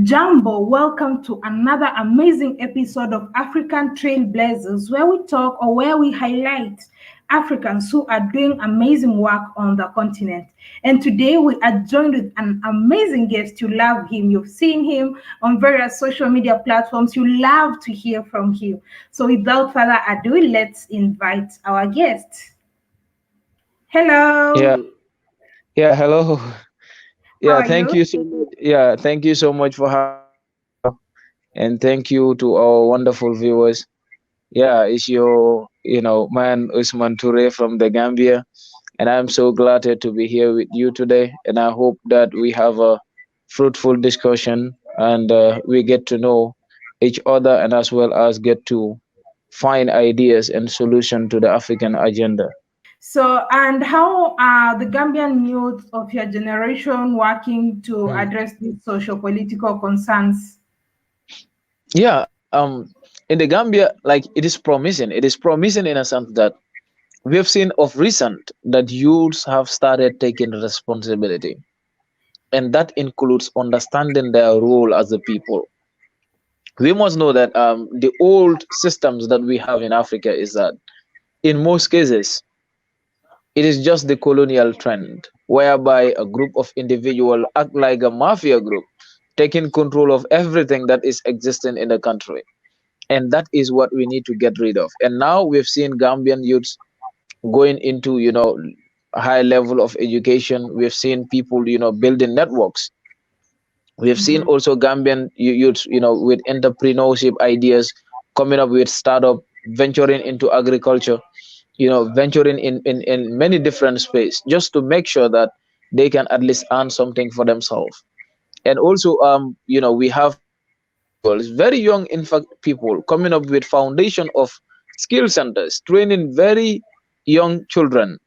Jumbo, welcome to another amazing episode of African Trailblazers, where we talk or where we highlight Africans who are doing amazing work on the continent. And today we are joined with an amazing guest. You love him, you've seen him on various social media platforms, you love to hear from him. So, without further ado, let's invite our guest. Yeah, Hello, yeah, hello. how Yeah, are thank you? you so much. Yeah, thank you so much for having me here. And thank you to our wonderful viewers. Yeah, it's your man Usman Toure from the Gambia. And I'm so glad to be here with you today. And I hope that we have a fruitful discussion and we get to know each other and as well as get to find ideas and solution to the African agenda. So, and how are the Gambian youth of your generation working to Hmm. address these socio-political concerns? Yeah, in the Gambia, like it is promising. It is promising in a sense that we have seen of recent that youths have started taking responsibility, and that includes understanding their role as a people. We must know that the old systems that we have in Africa is that in most cases it is just the colonial trend whereby a group of individuals act like a mafia group, taking control of everything that is existing in the country. And that is what we need to get rid of. And now we've seen Gambian youths going into a high level of education. We've seen people building networks. We've seen Mhm. also Gambian youths with entrepreneurship ideas, coming up with startup, venturing into agriculture, venturing in many different space just to make sure that they can at least earn something for themselves. And also we have individuals, very young in fact people, coming up with foundation of skill centers, training very young children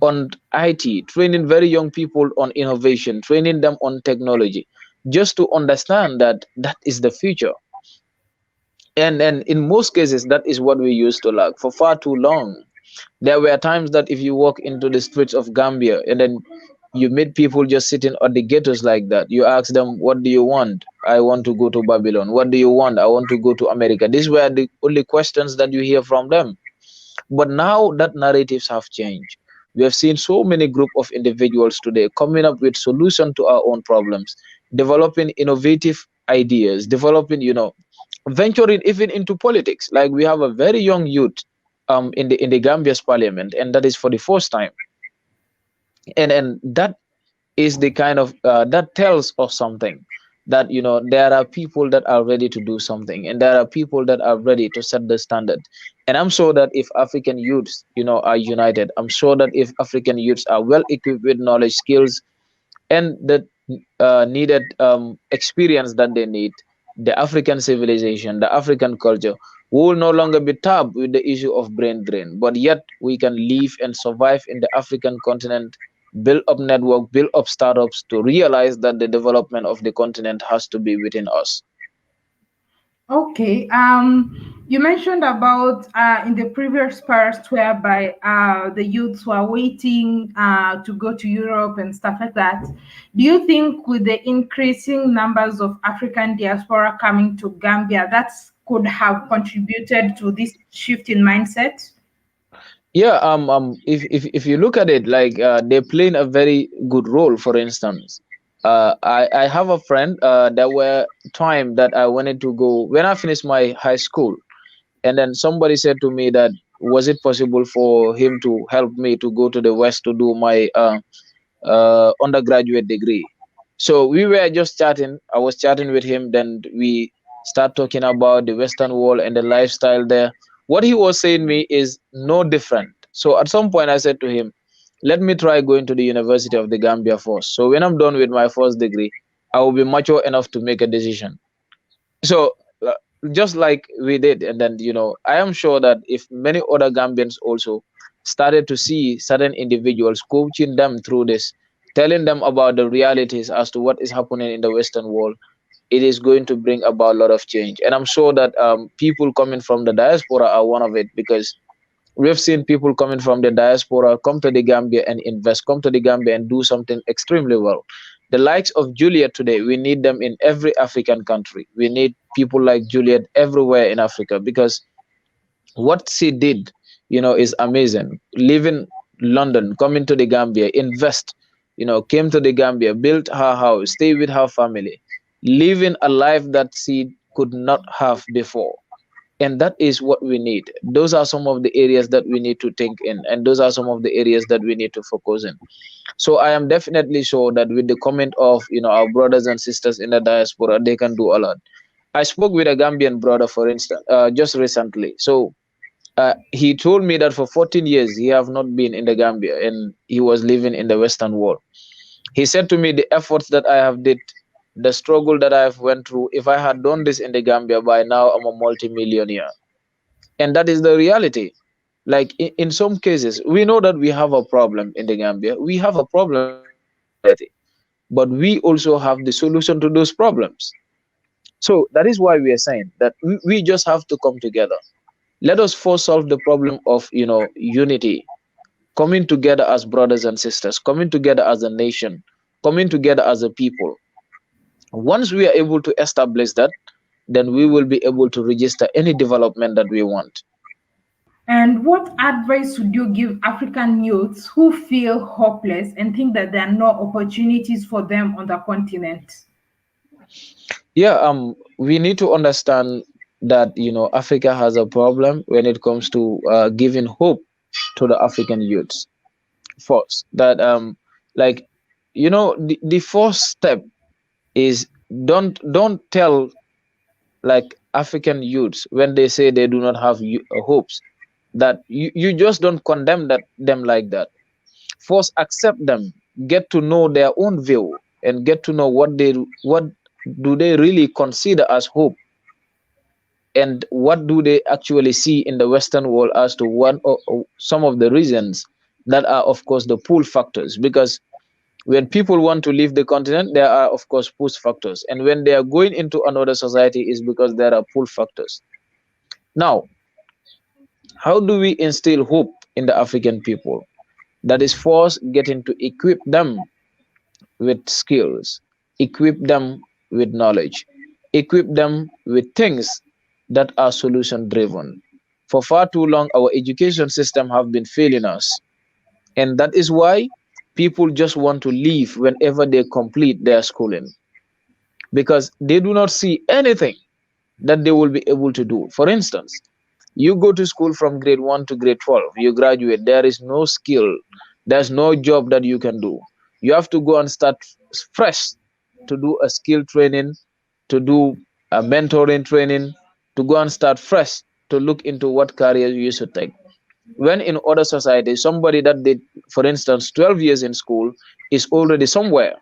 on IT, training very young people on innovation, training them on technology, just to understand that that is the future. And in most cases that is what we used to lack for far too long. There were times that if you walk into the streets of Gambia and then you meet people just sitting at the ghettos like that, you ask them, what do you want? I want to go to Babylon. What do you want? I want to go to America. These were the only questions that you hear from them. But now that narratives have changed. We have seen so many group of individuals today coming up with solution to our own problems, developing innovative ideas, developing, venturing even into politics. Like we have a very young youth in the Gambia's parliament, and that is for the first time. And that is the kind of that tells us something, that there are people that are ready to do something, and there are people that are ready to set the standard. And I'm sure that if African youths are united, I'm sure that if African youths are well equipped with knowledge, skills, and the needed experience that they need, the African civilization, the African culture will no longer be tabbed with the issue of brain drain, but yet we can live and survive in the African continent, build up network, build up startups to realize that the development of the continent has to be within us. Okay. You mentioned about in the previous part whereby the youths were waiting to go to Europe and stuff like that. Do you think with the increasing numbers of African diaspora coming to Gambia, that could have contributed to this shift in mindset? Yeah, if you look at it, like they're playing a very good role. For instance, I have a friend. There were time that I wanted to go when I finished my high school, and then somebody said to me that was it possible for him to help me to go to the west to do my undergraduate degree. So we were just chatting. I was chatting with him. Then we start talking about the Western world and the lifestyle there. What he was saying me is no different. So at some point I said to him, let me try going to the University of the Gambia first. So when I'm done with my first degree, I will be mature enough to make a decision. So uh, just like we did, and then I am sure that if many other Gambians also started to see certain individuals coaching them through this, telling them about the realities as to what is happening in the Western world, it is going to bring about a lot of change. And I'm sure that people coming from the diaspora are one of it, because we've seen people coming from the diaspora come to the Gambia and invest, come to the Gambia and do something extremely well. The likes of Juliet today, we need them in every African country. We need people like Juliet everywhere in Africa, because what she did, is amazing. Leaving London, coming to the Gambia, invest, came to the Gambia, built her house, stay with her family, living a life that she could not have before. And that is what we need. Those are some of the areas that we need to think in, and those are some of the areas that we need to focus in. So I am definitely sure that with the comment of our brothers and sisters in the diaspora, they can do a lot. I spoke with a Gambian brother, for instance, just recently. So he told me that for 14 years he have not been in the Gambia, and he was living in the Western world. He said to me, the efforts that I have did, the struggle that I have went through, if I had done this in the Gambia, by now I'm a multimillionaire. And that is the reality. Like in some cases, we know that we have a problem in the Gambia. We have a problem in our society, but we also have the solution to those problems. So that is why we are saying that we just have to come together. Let us first solve the problem of unity, coming together as brothers and sisters, coming together as a nation, coming together as a people. Once we are able to establish that, then we will be able to register any development that we want. And what advice would you give African youths who feel hopeless and think that there are no opportunities for them on the continent? Yeah, we need to understand that Africa has a problem when it comes to giving hope to the African youths. First, that like the first step is, don't tell like African youths when they say they do not have hopes, that you just don't condemn them like that. First, accept them, get to know their own view, and get to know what do they really consider as hope, and what do they actually see in the Western world as to one or some of the reasons that are, of course, the pull factors. Because when people want to leave the continent, there are, of course, push factors, and when they are going into another society, is because there are pull factors. Now, how do we instill hope in the African people? That is first getting to equip them with skills, equip them with knowledge, equip them with things that are solution driven. For far too long, our education system have been failing us, and that is why people just want to leave whenever they complete their schooling, because they do not see anything that they will be able to do. For instance, you go to school from grade 1 to grade 12, you graduate, there is no skill, there's no job that you can do. You have to go and start fresh, to do a skill training, to do a mentoring training, to go and start fresh, to look into what career you should take. When in other societies, somebody that did, for instance, 12 years in school is already somewhere.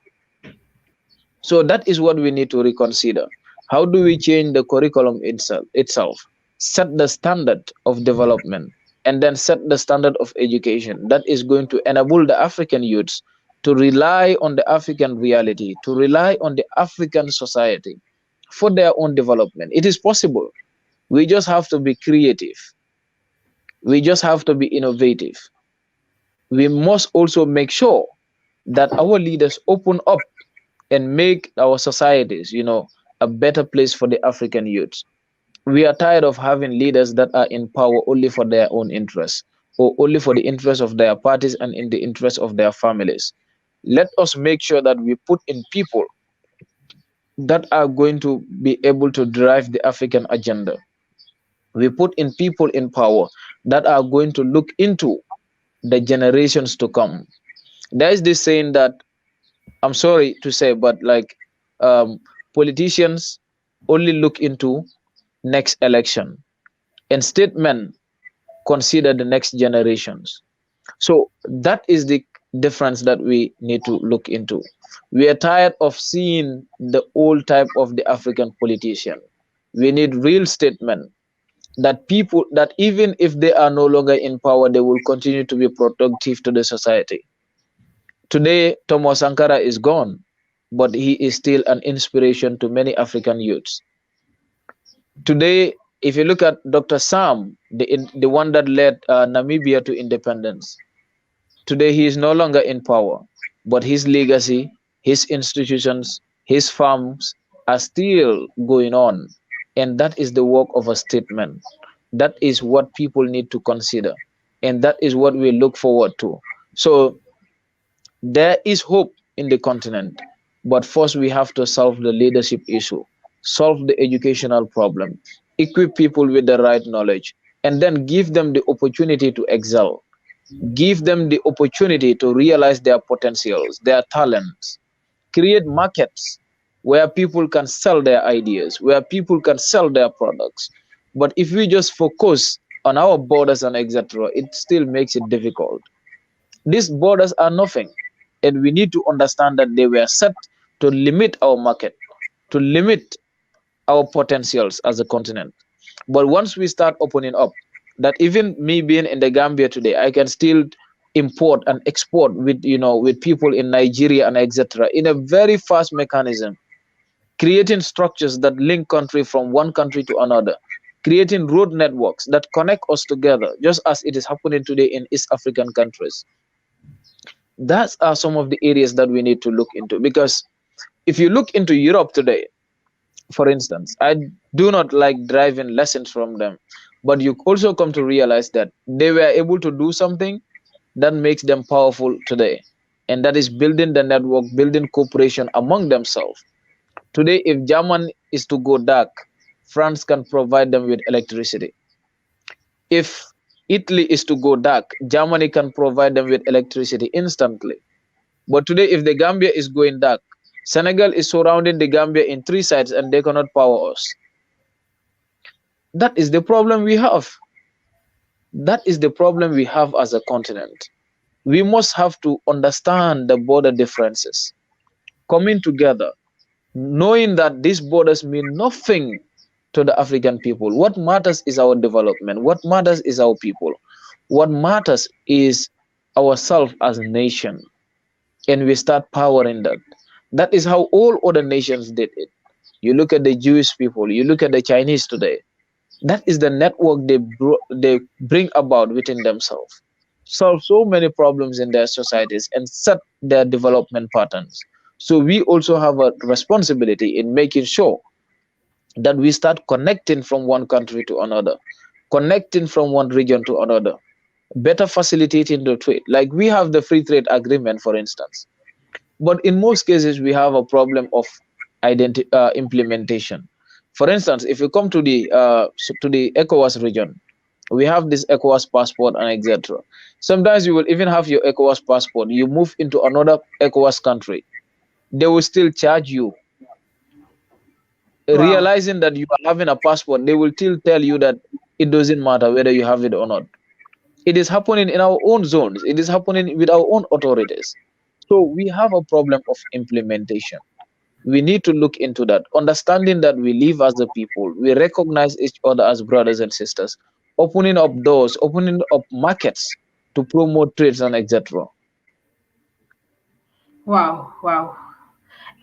So that is what we need to reconsider. How do we change the curriculum itself, set the standard of development, and then set the standard of education that is going to enable the African youths to rely on the African reality, to rely on the African society for their own development? It is possible. We just have to be creative. We just have to be innovative. We must also make sure that our leaders open up and make our societies, a better place for the African youths. We are tired of having leaders that are in power only for their own interests, or only for the interests of their parties and in the interest of their families. Let us make sure that we put in people that are going to be able to drive the African agenda. We put in people in power that are going to look into the generations to come. There is this saying that, I'm sorry to say, but like um, politicians only look into next election, and statesmen consider the next generations. So that is the difference that we need to look into. We are tired of seeing the old type of the African politician. We need real statesmen, that people that even if they are no longer in power, they will continue to be productive to the society. Today, Thomas Sankara is gone, but he is still an inspiration to many African youths. Today, if you look at Dr. Sam, the one that led Namibia to independence, today he is no longer in power, but his legacy his institutions, his farms are still going on. And that is the work of a statesman. That is what people need to consider. And that is what we look forward to. So there is hope in the continent, but first we have to solve the leadership issue, solve the educational problem, equip people with the right knowledge, and then give them the opportunity to excel, give them the opportunity to realize their potentials, their talents, create markets where people can sell their ideas, where people can sell their products. But if we just focus on our borders and etc., it still makes it difficult. These borders are nothing, and we need to understand that they were set to limit our market, to limit our potentials as a continent. But once we start opening up, that even me being in the Gambia today, I can still import and export with with people in Nigeria and etc. in a very fast mechanism, creating structures that link country from one country to another, creating road networks that connect us together, just as it is happening today in East African countries. That are some of the areas that we need to look into, because if you look into Europe today, for instance, I do not like driving lessons from them, but you also come to realize that they were able to do something that makes them powerful today, and that is building the network, building cooperation among themselves. Today, if German is to go dark, France can provide them with electricity. If Italy is to go dark, Germany can provide them with electricity instantly. But today, if the Gambia is going dark, Senegal is surrounding the Gambia in three sides and they cannot power us. That is the problem we have. That is the problem we have as a continent. We must have to understand the border differences, coming together, knowing that these borders mean nothing to the African people. What matters is our development. What matters is our people. What matters is ourselves as a nation. And we start powering that. That is how all other nations did it. You look at the Jewish people, you look at the Chinese today. That is the network they bring about within themselves, solve so many problems in their societies, and set their development patterns. So we also have a responsibility in making sure that we start connecting from one country to another, connecting from one region to another, better facilitating the trade. Like we have the free trade agreement, for instance, but in most cases we have a problem of implementation. For instance, if you come to the ECOWAS region, we have this ECOWAS passport and etc. Sometimes you will even have your ECOWAS passport. You move into another ECOWAS country, they will still charge you. Wow. Realizing that you are having a passport, they will still tell you that it doesn't matter whether you have it or not. It is happening in our own zones. It is happening with our own authorities. So we have a problem of implementation. We need to look into that, understanding that we live as a people, we recognize each other as brothers and sisters, opening up doors, opening up markets to promote trades and etc. Wow, wow.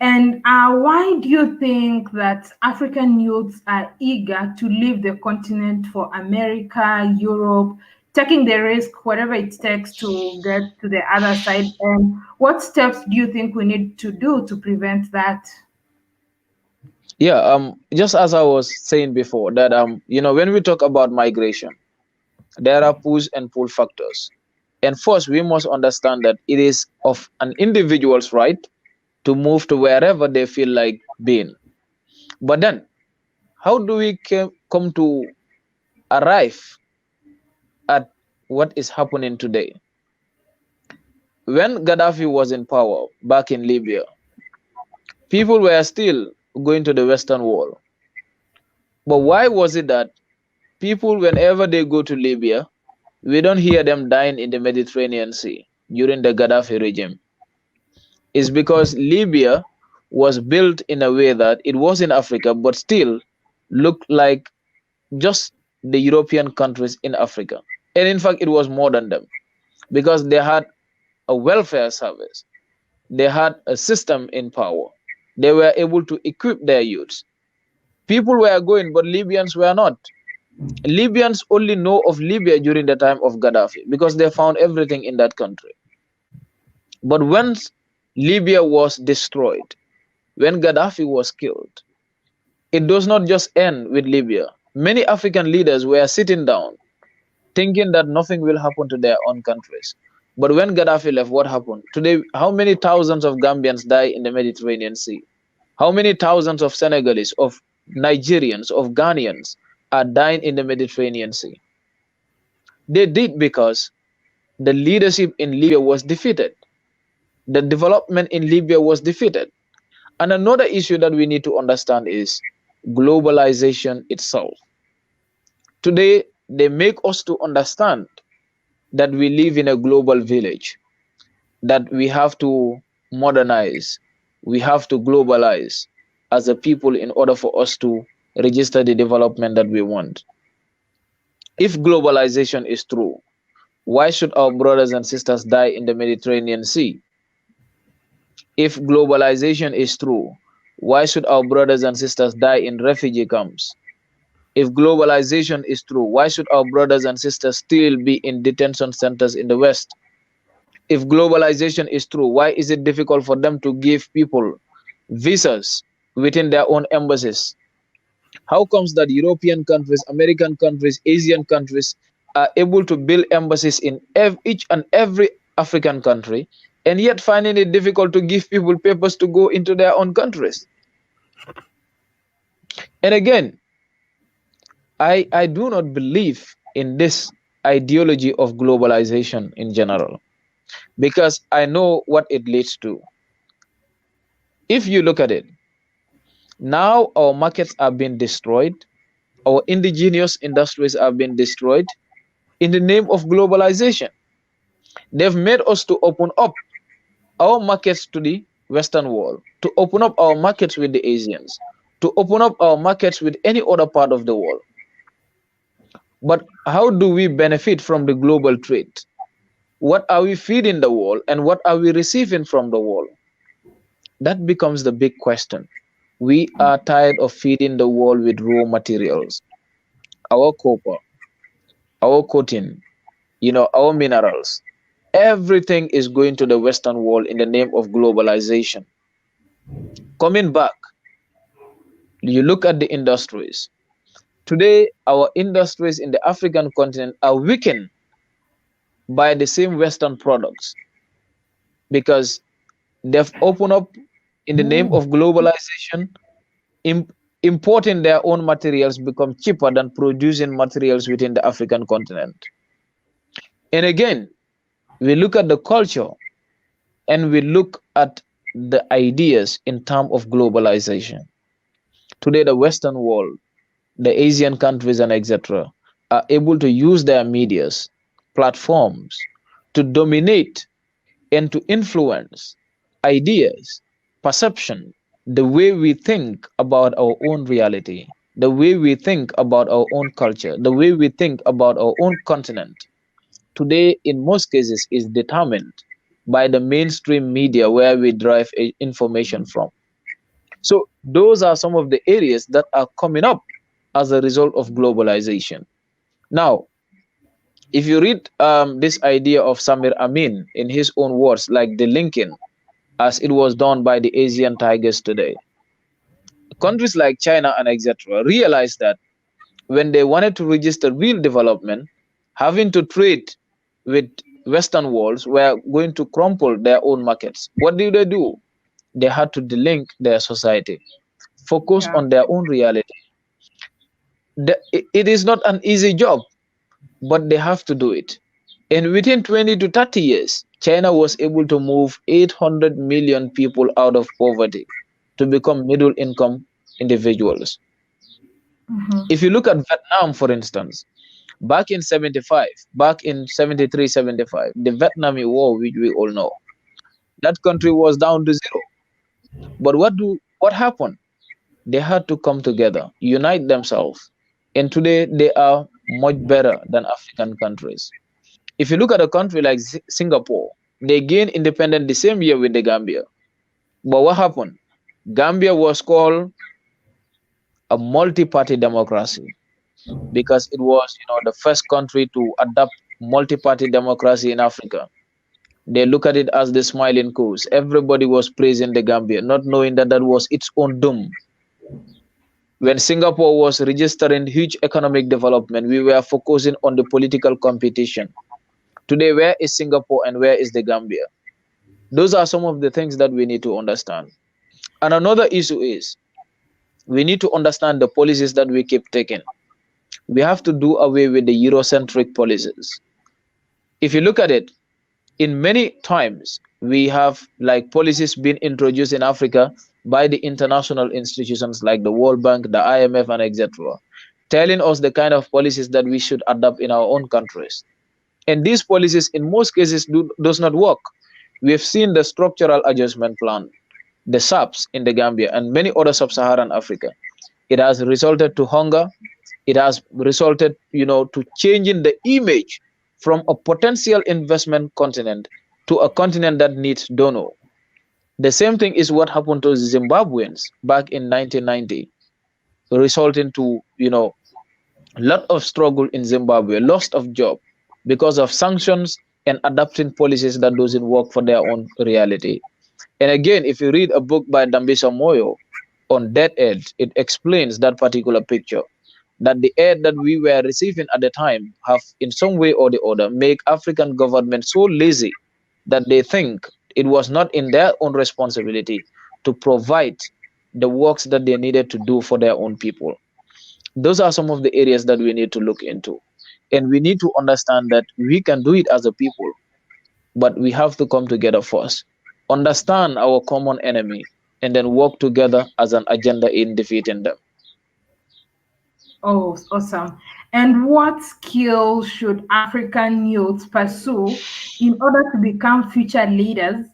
And why do you think that African youths are eager to leave the continent for America, Europe, taking the risk, whatever it takes to get to the other side? And what steps do you think we need to do to prevent that? Yeah, just as I was saying before, that when we talk about migration, there are push and pull factors. And first, we must understand that it is of an individual's right to move to wherever they feel like being. But then, how do we come to arrive at what is happening today? When Gaddafi was in power back in Libya, people were still going to the Western Wall. But why was it that people, whenever they go to Libya, we don't hear them dying in the Mediterranean Sea during the Gaddafi regime? It's because Libya was built in a way that it was in Africa, but still looked like just the European countries in Africa. And in fact, it was more than them, because they had a welfare service, they had a system in power, they were able to equip their youths. People were going, but Libyans were not. Libyans only know of Libya during the time of Gaddafi because they found everything in that country. But once Libya was destroyed. When Gaddafi was killed, it does not just end with Libya. Many African leaders were sitting down thinking that nothing will happen to their own countries. But when Gaddafi left, what happened? Today, how many thousands of Gambians die in the Mediterranean Sea? How many thousands of Senegalese, of Nigerians, of Ghanaians are dying in the Mediterranean Sea? They did because the leadership in Libya was defeated. The development in Libya was defeated. And another issue that we need to understand is globalization itself. Today, they make us to understand that we live in a global village, that we have to modernize, we have to globalize as a people in order for us to register the development that we want. If globalization is true, why should our brothers and sisters die in the Mediterranean Sea? If globalization is true, why should our brothers and sisters die in refugee camps? If globalization is true, why should our brothers and sisters still be in detention centers in the West? If globalization is true, why is it difficult for them to give people visas within their own embassies? How comes that European countries, American countries, Asian countries are able to build embassies in each and every African country, and yet finding it difficult to give people papers to go into their own countries? And again, I do not believe in this ideology of globalization in general, because I know what it leads to. If you look at it, now our markets are being destroyed, our indigenous industries are being destroyed in the name of globalization. They've made us to open up our markets to the Western world, to open up our markets with the Asians, to open up our markets with any other part of the world. But how do we benefit from the global trade? What are we feeding the world and what are we receiving from the world? That becomes the big question. We are tired of feeding the world with raw materials, our copper, our cotton, our minerals. Everything is going to the Western world in the name of globalization. Coming back, you look at the industries. Today, our industries in the African continent are weakened by the same Western products because they've opened up in the name of globalization. Importing their own materials become cheaper than producing materials within the African continent. And again, we look at the culture and we look at the ideas in terms of globalization. Today, the Western world, the Asian countries and etc. are able to use their medias, platforms to dominate and to influence ideas, perception, the way we think about our own reality, the way we think about our own culture, the way we think about our own continent, today in most cases is determined by the mainstream media where we derive information from. So those are some of the areas that are coming up as a result of globalization. Now, if you read this idea of Samir Amin in his own words, like the linking, as it was done by the Asian tigers today, countries like China and etc. realized that when they wanted to register real development, having to trade with Western worlds were going to crumple their own markets. What did they do? They had to delink their society, focus Yeah. on their own reality. It is not an easy job, but they have to do it. And within 20 to 30 years, China was able to move 800 million people out of poverty to become middle income individuals. If you look at Vietnam, for instance, back in 75, back in 73, 75, the Vietnamese War, which we all know, that country was down to zero. But what happened? They had to come together, unite themselves, and today they are much better than African countries. If you look at a country like Singapore, they gained independence the same year with the Gambia. But what happened? Gambia was called a multi-party democracy because it was, the first country to adopt multi-party democracy in Africa. They look at it as the smiling coast. Everybody was praising the Gambia, not knowing that that was its own doom. When Singapore was registering huge economic development, we were focusing on the political competition. Today, where is Singapore and where is the Gambia? Those are some of the things that we need to understand. And another issue is we need to understand the policies that we keep taking. We have to do away with the Eurocentric policies. If you look at it, in many times we have like policies being introduced in Africa by the international institutions like the World Bank, the IMF, and etc., telling us the kind of policies that we should adopt in our own countries. And these policies, in most cases, does not work. We have seen the Structural Adjustment Plan, the SAPS in the Gambia, and many other sub-Saharan Africa. It has resulted to hunger. It has resulted, to changing the image from a potential investment continent to a continent that needs donor. The same thing is what happened to Zimbabweans back in 1990, resulting to, lot of struggle in Zimbabwe, loss of job because of sanctions and adopting policies that doesn't work for their own reality. And again, if you read a book by Dambisa Moyo on debt aid, it explains that particular picture, that the aid that we were receiving at the time have in some way or the other make African governments so lazy that they think it was not in their own responsibility to provide the works that they needed to do for their own people. Those are some of the areas that we need to look into. And we need to understand that we can do it as a people, but we have to come together first, understand our common enemy, and then work together as an agenda in defeating them. Oh, awesome. And what skills should African youth pursue in order to become future leaders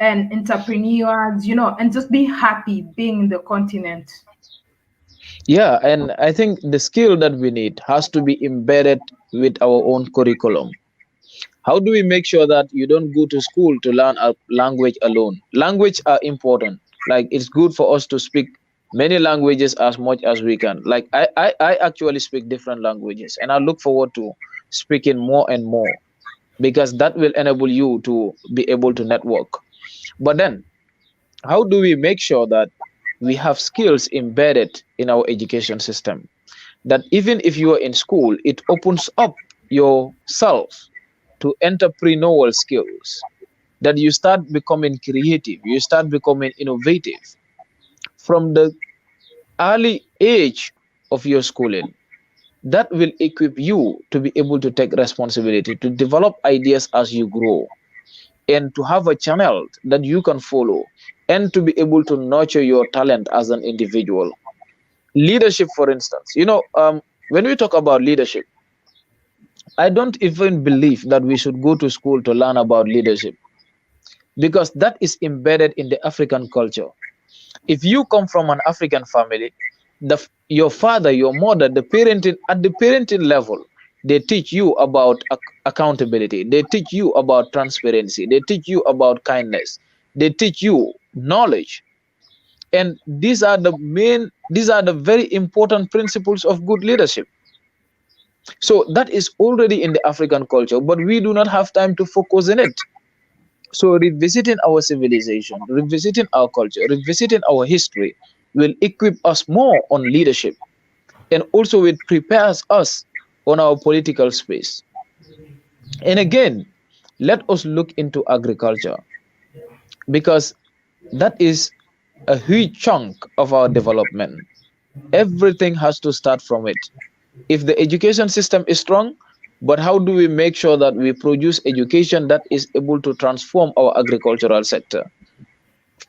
and entrepreneurs, and just be happy being in the continent? Yeah, and I think the skill that we need has to be embedded with our own curriculum. How do we make sure that you don't go to school to learn a language alone? Language are important. Like it's good for us to speak many languages as much as we can. Like I actually speak different languages, and I look forward to speaking more and more because that will enable you to be able to network. But then, how do we make sure that we have skills embedded in our education system? That even if you are in school, it opens up yourself to entrepreneurial skills, that you start becoming creative, you start becoming innovative from the early age of your schooling. That will equip you to be able to take responsibility, to develop ideas as you grow, and to have a channel that you can follow, and to be able to nurture your talent as an individual. Leadership, for instance, when we talk about leadership, I don't even believe that we should go to school to learn about leadership, because that is embedded in the African culture. If you come from an African family, your father, your mother, the parenting at the parenting level, they teach you about accountability. They teach you about transparency. They teach you about kindness. They teach you knowledge. And these are the very important principles of good leadership. So that is already in the African culture, but we do not have time to focus on it. So revisiting our civilization, revisiting our culture, revisiting our history will equip us more on leadership, and also it prepares us on our political space. And again, let us look into agriculture, because that is a huge chunk of our development. Everything has to start from it. If the education system is strong, but how do we make sure that we produce education that is able to transform our agricultural sector?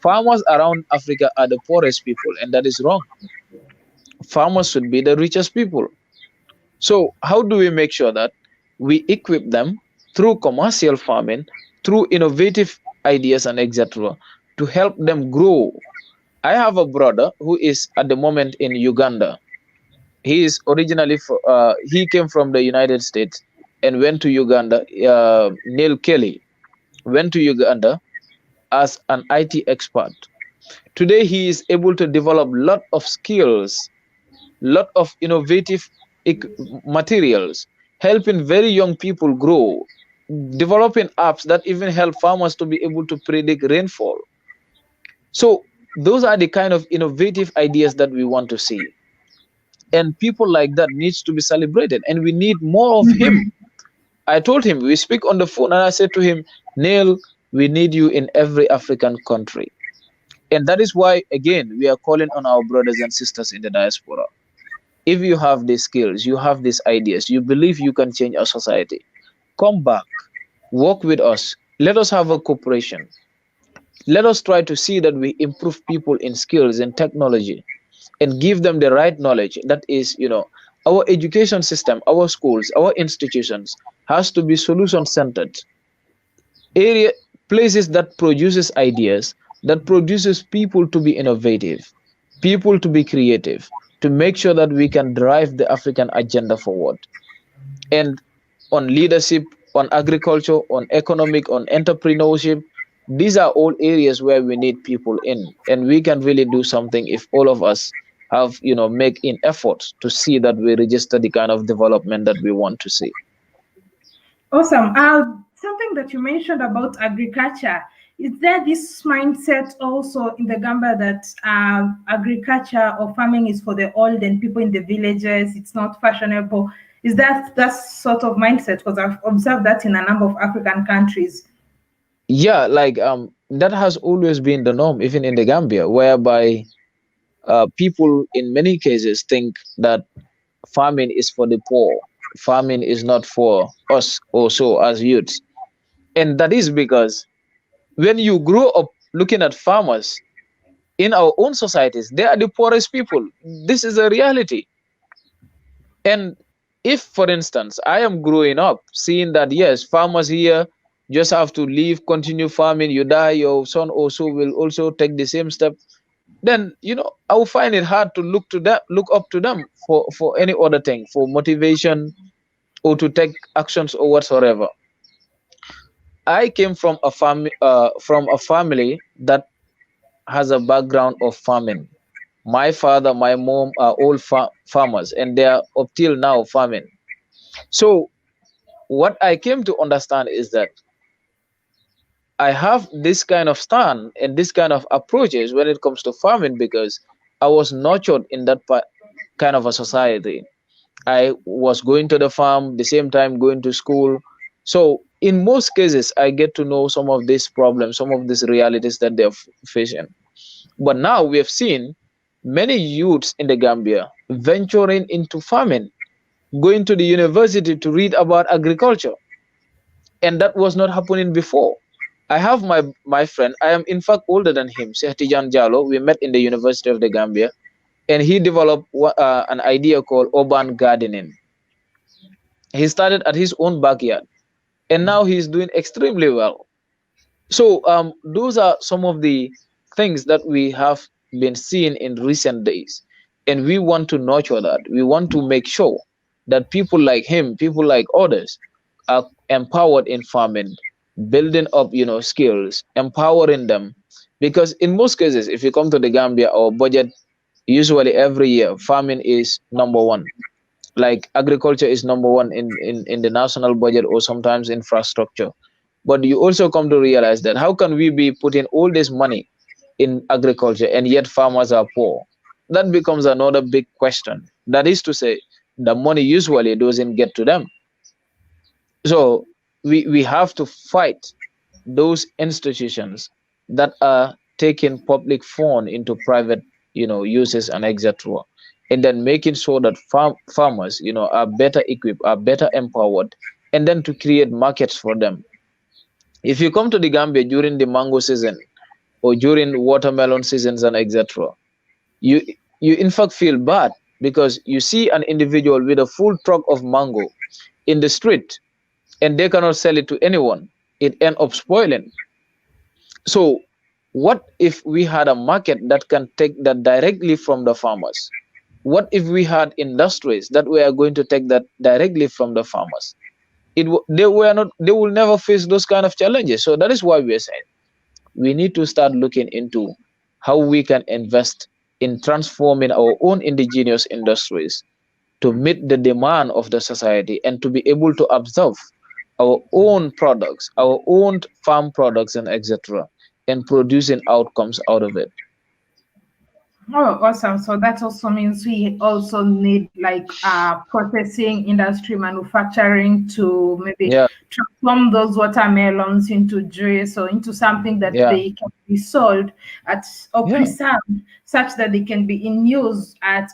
Farmers around Africa are the poorest people, and that is wrong. Farmers should be the richest people. So how do we make sure that we equip them through commercial farming, through innovative ideas and etc., to help them grow? I have a brother who is at the moment in Uganda. He is originally he came from the United States and went to Uganda. Neil Kelly went to Uganda as an IT expert. Today he is able to develop lot of skills, lot of innovative materials, helping very young people grow developing apps that even help farmers to be able to predict rainfall. So those are the kind of innovative ideas that we want to see. And people like that needs to be celebrated, and we need more of him. I told him, we speak on the phone, and I said to him, Neil, we need you in every African country. And that is why, again, we are calling on our brothers and sisters in the diaspora. If you have these skills, you have these ideas, you believe you can change our society, come back, work with us. Let us have a cooperation. Let us try to see that we improve people in skills and technology and give them the right knowledge. That is, our education system, our schools, our institutions has to be solution centered. Area Places that produces ideas, that produces people to be innovative, people to be creative, to make sure that we can drive the African agenda forward. And on leadership, on agriculture, on economic, on entrepreneurship, these are all areas where we need people in, and we can really do something if all of us have, make in efforts to see that we register the kind of development that we want to see. Awesome. Something that you mentioned about agriculture, is there this mindset also in the Gambia that agriculture or farming is for the old and people in the villages, it's not fashionable? Is that sort of mindset? Because I've observed that in a number of African countries. Yeah, like that has always been the norm, even in the Gambia, whereby people in many cases think that farming is for the poor. Farming is not for us also as youths. And that is because when you grow up looking at farmers in our own societies, they are the poorest people. This is a reality. And if, for instance, I am growing up seeing that, yes, farmers here just have to leave, continue farming, you die, your son also will also take the same step, then I will find it hard to look up to them for any other thing, for motivation or to take actions or whatsoever. I came from a family that has a background of farming. My father, my mom are all farmers, and they are up till now farming. So what I came to understand is that I have this kind of stand and this kind of approaches when it comes to farming because I was nurtured in that kind of a society. I was going to the farm, the same time going to school. So in most cases, I get to know some of these problems, some of these realities that they're facing. But now we have seen many youths in the Gambia venturing into farming, going to the university to read about agriculture. And that was not happening before. I have my friend, I am in fact older than him, Sehtijan Jallo. We met in the University of the Gambia, and he developed an idea called urban gardening. He started at his own backyard, and now he's doing extremely well. So those are some of the things that we have been seeing in recent days, and we want to nurture that. We want to make sure that people like him, people like others, are empowered in farming, building up, skills, empowering them. Because in most cases, if you come to the Gambia, our budget usually every year, farming is number one. Like agriculture is number one in the national budget, or sometimes infrastructure. But you also come to realize that how can we be putting all this money in agriculture and yet farmers are poor? That becomes another big question. That is to say, the money usually doesn't get to them. So we have to fight those institutions that are taking public fund into private uses and etc., and then making sure that farmers are better equipped, are better empowered, and then to create markets for them. If you come to the Gambia during the mango season or during watermelon seasons and etc., you in fact feel bad because you see an individual with a full truck of mango in the street and they cannot sell it to anyone. It ends up spoiling. So what if we had a market that can take that directly from the farmers? What if we had industries that we are going to take that directly from the farmers? They will never face those kind of challenges. So that is why we are saying we need to start looking into how we can invest in transforming our own indigenous industries to meet the demand of the society and to be able to absorb our own products, our own farm products, and etc., and producing outcomes out of it. Oh, awesome. So that also means we also need like processing industry, manufacturing to maybe Yeah, transform those watermelons into juice or into something that yeah, they can be sold at or yeah, preserved such that they can be in use at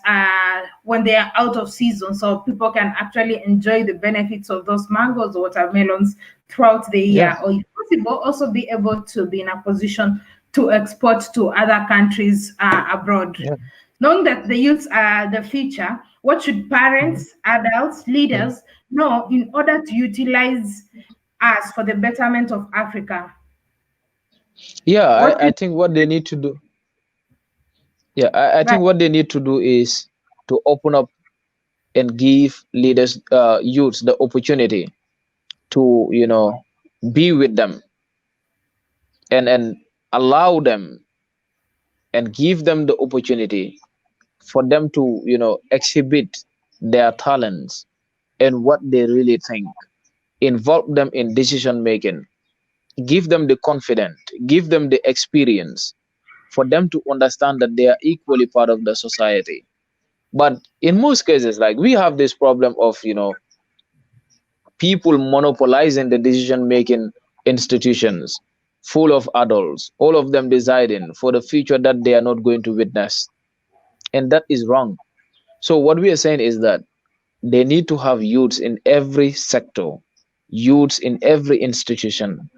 when they are out of season, so people can actually enjoy the benefits of those mangoes or watermelons throughout the yeah, year, or if possible also be able to be in a position to export to other countries abroad. yeah. Knowing that the youths are the future, what should Mhm, parents, adults, mhm. leaders know in order to utilize us for the betterment of Africa? Yeah, What I can think what they need to do. Yeah, I right? think what they need to do is to open up and give leaders, youths, the opportunity to, be with them, and allow them and give them the opportunity for them to, exhibit their talents and what they really think. Involve them in decision making. Give them the confidence. Give them the experience for them to understand that they are equally part of the society. But in most cases, like we have this problem of, people monopolizing the decision making institutions full of adults, all of them deciding for the future that they are not going to witness. And that is wrong. So, what we are saying is that they need to have youths in every sector, youths in every institution.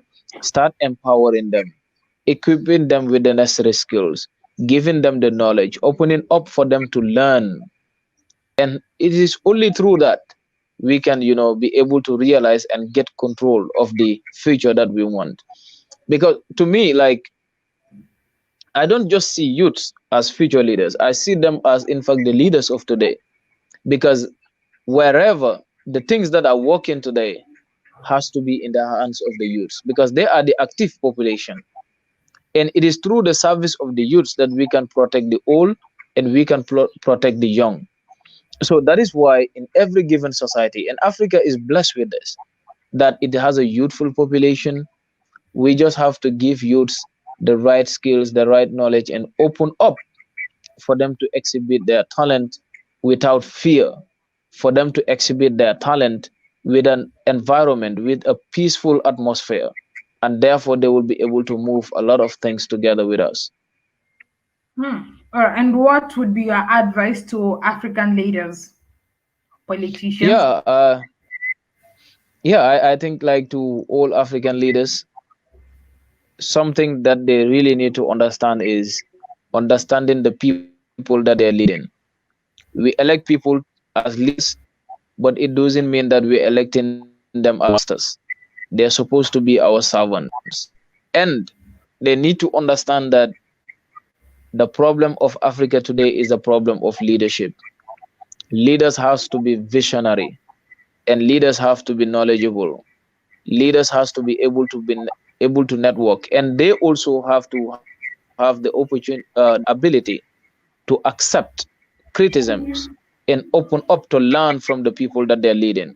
Start empowering them, equipping them with the necessary skills, giving them the knowledge, opening up for them to learn. And it is only through that we can, be able to realize and get control of the future that we want. Because to me, like, I don't just see youths as future leaders, I see them as, in fact, the leaders of today. Because wherever the things that are working today has to be in the hands of the youths, because they are the active population. And it is through the service of the youths that we can protect the old and we can protect the young. So that is why in every given society, and Africa is blessed with this, that it has a youthful population. We just have to give youths the right skills, the right knowledge, and open up for them to exhibit their talent without fear, for them to exhibit their talent with an environment, with a peaceful atmosphere. And therefore, they will be able to move a lot of things together with us. And what would be your advice to African leaders, politicians? Yeah, yeah, I think, like, to all African leaders, something that they really need to understand is understanding the people that they are leading. We elect people as leaders, but it doesn't mean that we're electing them as masters. They're supposed to be our servants. And they need to understand that the problem of Africa today is a problem of leadership. Leaders have to be visionary, and leaders have to be knowledgeable. Leaders has to be able to network, and they also have to have the opportunity, the ability to accept criticisms and open up to learn from the people that they're leading.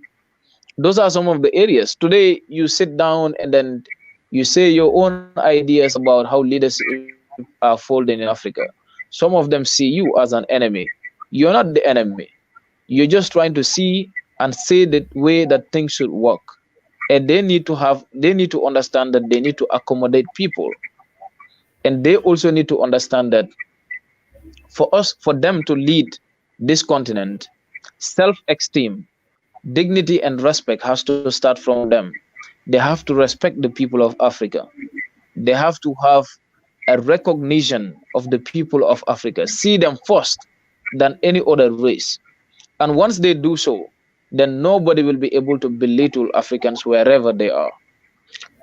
Those are some of the areas. Today, you sit down and then you say your own ideas about how leadership are folding in Africa. Some of them see you as an enemy. You're not the enemy. You're just trying to see and say the way that things should work. And they need to understand that they need to accommodate people. And they also need to understand that for them to lead this continent, self-esteem, dignity, and respect has to start from them. They have to respect the people of Africa. They have to have a recognition of the people of Africa, see them first than any other race. And once they do so, then nobody will be able to belittle Africans wherever they are.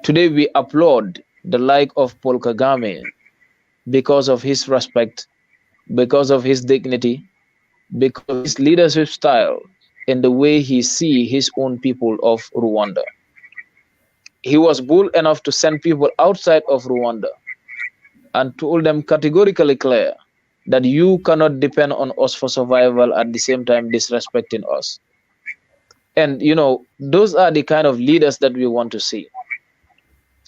Today, we applaud the like of Paul Kagame because of his respect, because of his dignity, because of his leadership style, and the way he see his own people of Rwanda. He was bold enough to send people outside of Rwanda and told them categorically clear that you cannot depend on us for survival at the same time disrespecting us. And those are the kind of leaders that we want to see.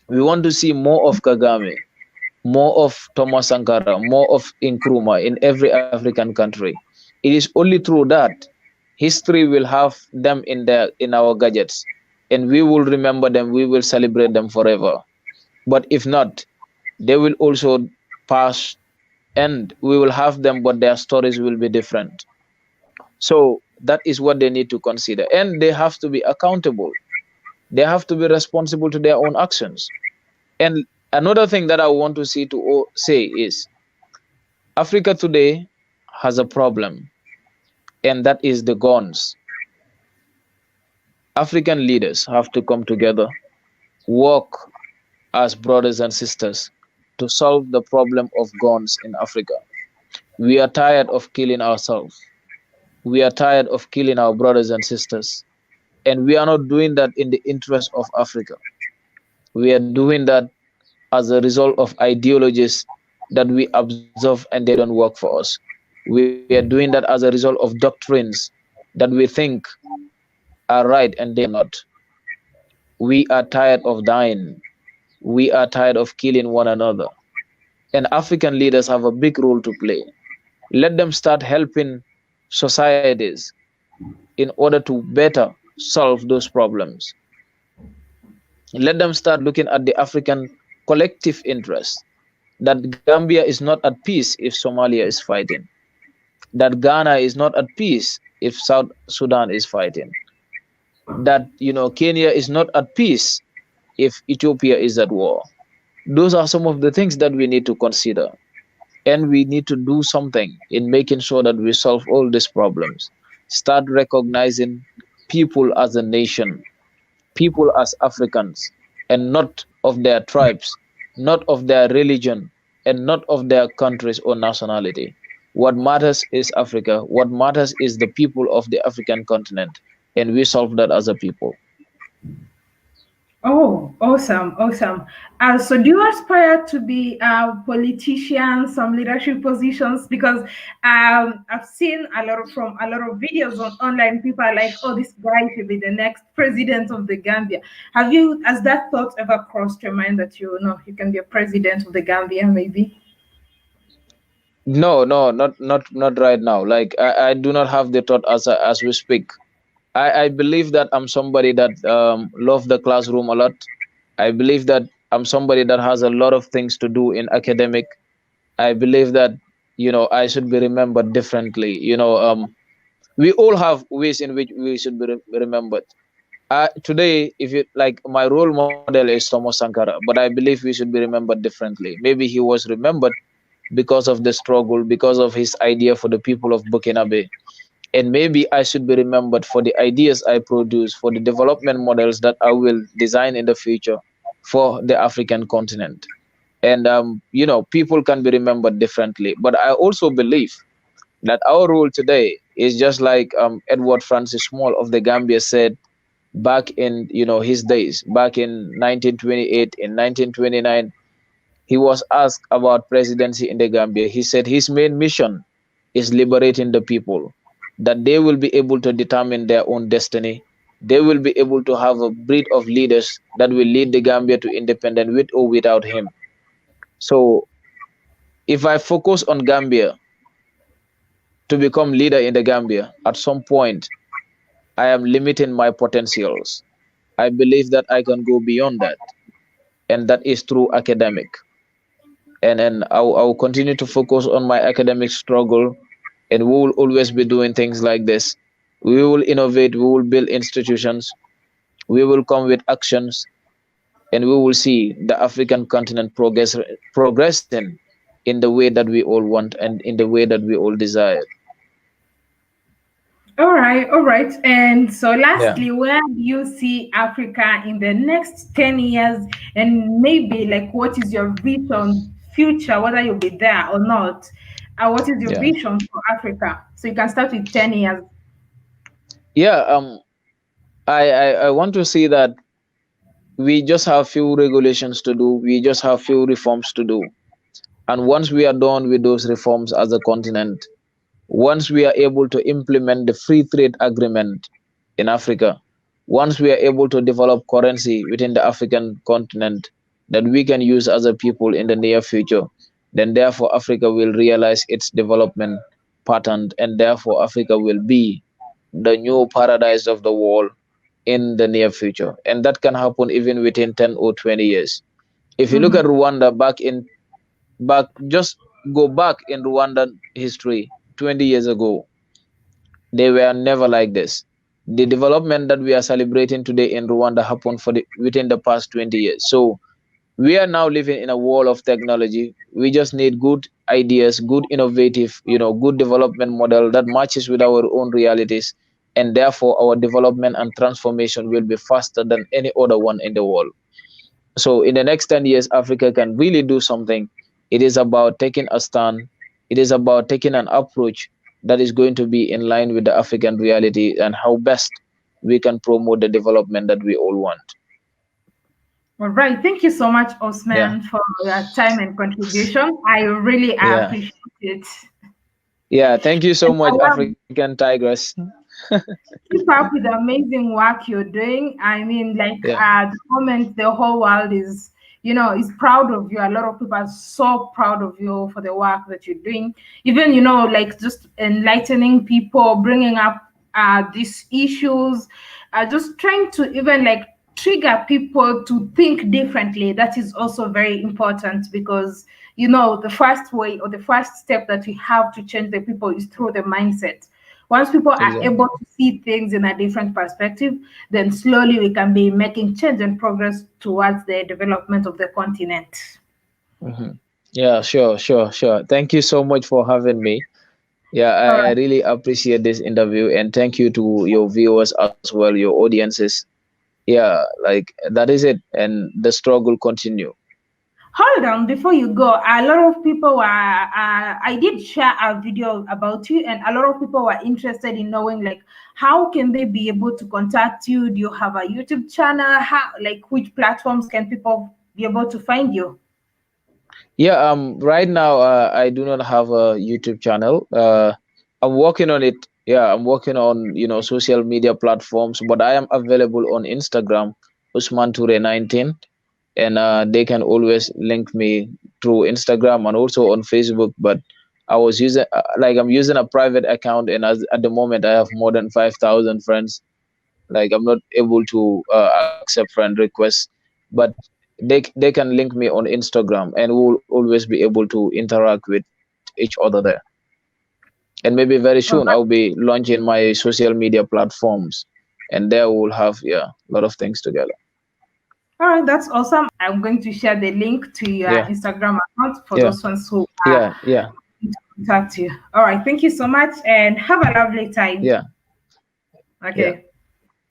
We want to see more of Kagame, more of Thomas Sankara, more of Nkrumah in every African country. It is only through that history will have them in our gadgets, and we will remember them, we will celebrate them forever. But if not, they will also pass, and we will have them, but their stories will be different. So that is what they need to consider, and they have to be accountable. They have to be responsible to their own actions. And another thing that I want to see to say is Africa today has a problem, and that is the guns. African leaders have to come together, work as brothers and sisters to solve the problem of guns in Africa. We are tired of killing ourselves. We are tired of killing our brothers and sisters. And we are not doing that in the interest of Africa. We are doing that as a result of ideologies that we observe and they don't work for us. We are doing that as a result of doctrines that we think are right and they are not. We are tired of dying. We are tired of killing one another. And African leaders have a big role to play. Let them start helping societies in order to better solve those problems. Let them start looking at the African collective interest, that Gambia is not at peace if Somalia is fighting, that Ghana is not at peace if South Sudan is fighting, that Kenya is not at peace if Ethiopia is at war. Those are some of the things that we need to consider, and we need to do something in making sure that we solve all these problems. Start recognizing people as a nation, people as Africans, and not of their tribes, not of their religion, and not of their countries or nationality. What matters is Africa. What matters is the people of the African continent, and we solve that as a people. Oh, awesome, awesome. So do you aspire to be a politician, some leadership positions? Because I've seen from a lot of videos on online. People are like, "Oh, this guy could be the next president of the Gambia." Has that thought ever crossed your mind that you can be a president of the Gambia, maybe? No, no, not right now. Like I do not have the thought as we speak. I believe that I'm somebody that love the classroom a lot. I believe that I'm somebody that has a lot of things to do in academic. I believe that I should be remembered differently. We all have ways in which we should be remembered. Today, if you like, my role model is Thomas Sankara, but I believe we should be remembered differently. Maybe he was remembered because of the struggle, because of his idea for the people of Burkinabe. And maybe I should be remembered for the ideas I produce, for the development models that I will design in the future for the African continent. And people can be remembered differently. But I also believe that our role today is just like Edward Francis Small of the Gambia said back in his days, back in 1928, in 1929. He was asked about presidency in the Gambia. He said his main mission is liberating the people, that they will be able to determine their own destiny. They will be able to have a breed of leaders that will lead the Gambia to independence with or without him. So if I focus on Gambia to become leader in the Gambia, at some point I am limiting my potentials. I believe that I can go beyond that, and that is through academic. And I'll continue to focus on my academic struggle, and we will always be doing things like this. We will innovate, we will build institutions, we will come with actions, and we will see the African continent progressing in the way that we all want and in the way that we all desire. All right, all right. And so, Yeah. lastly, where do you see Africa in the next 10 years? And maybe, like, what is your vision, future, whether you'll be there or not? What is your Yeah. vision for Africa? So, you can start with 10 years. Yeah. I want to see that we just have few regulations to do, we just have few reforms to do. And once we are done with those reforms as a continent, once we are able to implement the free trade agreement, in Africa. Once we are able to develop currency within the African continent that we can use as a people in the near future, then therefore Africa will realize its development pattern, and therefore Africa will be the new paradise of the world in the near future. And that can happen even within 10 or 20 years. If you look Mhm. at Rwanda just go back in Rwandan history 20 years ago, they were never like this. The development that we are celebrating today in Rwanda happened within the past 20 years. So we are now living in a world of technology. We just need good ideas, good innovative, good development model that matches with our own realities, and therefore our development and transformation will be faster than any other one in the world. So in the next 10 years, Africa can really do something. It is about taking a stand. It is about taking an approach that is going to be in line with the African reality and how best we can promote the development that we all want. All right. Thank you so much, Yeah, Osman, for your time and contribution. I really yeah, appreciate it. yeah. Thank you so And much, I love African Tigress. keep up with the amazing work you're doing. I mean, like Yeah, the moment the whole world is proud of you. A lot of people are so proud of you for the work that you're doing. Even, like just enlightening people, bringing up these issues, just trying to even like trigger people to think differently. That is also very important because the first way or the first step that we have to change the people is through the mindset. Once people are exactly. able to see things in a different perspective, then slowly we can be making change and progress towards the development of the continent. Hmm. Yeah, sure, sure, sure. Thank you so much for having me. Yeah, All I right. really appreciate this interview, and thank you to your viewers as well, your audiences. Yeah, like that is it, and the struggle continue. Hold on, before you go, a lot of people were, I did share a video about you, and a lot of people were interested in knowing, like, how can they be able to contact you? Do you have a YouTube channel? How, like, which platforms can people be able to find you? Yeah, right now I do not have a YouTube channel. I'm working on it. Yeah, I'm working on social media platforms, but I am available on Instagram, Usman Ture 19, and they can always link me through Instagram and also on Facebook. But I was using like I'm using a private account, and at the moment I have more than 5,000 friends. Like I'm not able to accept friend requests, but they can link me on Instagram, and we'll always be able to interact with each other there. And maybe very All soon I'll be launching my social media platforms, and there we'll have, yeah, a lot of things together. right, that's awesome. I'm going to share the link to your Yeah, Instagram account for yeah, those ones who are yeah, yeah, to contact you. All right, thank you so much and have a lovely time. yeah, yeah. Okay.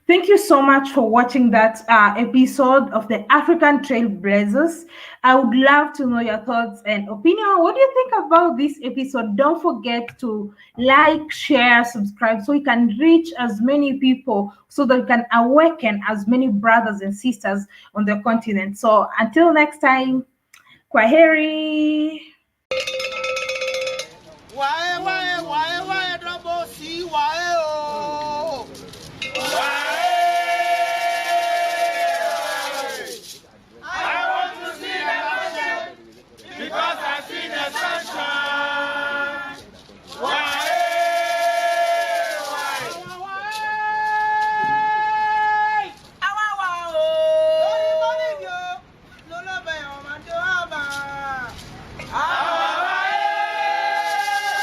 Thank you so much for watching that episode of the African Trailblazers. I would love to know your thoughts and opinion. What do you think about this episode? Don't forget to like, share, subscribe so we can reach as many people so that we can awaken as many brothers and sisters on the continent. So until next time, Kwaheri.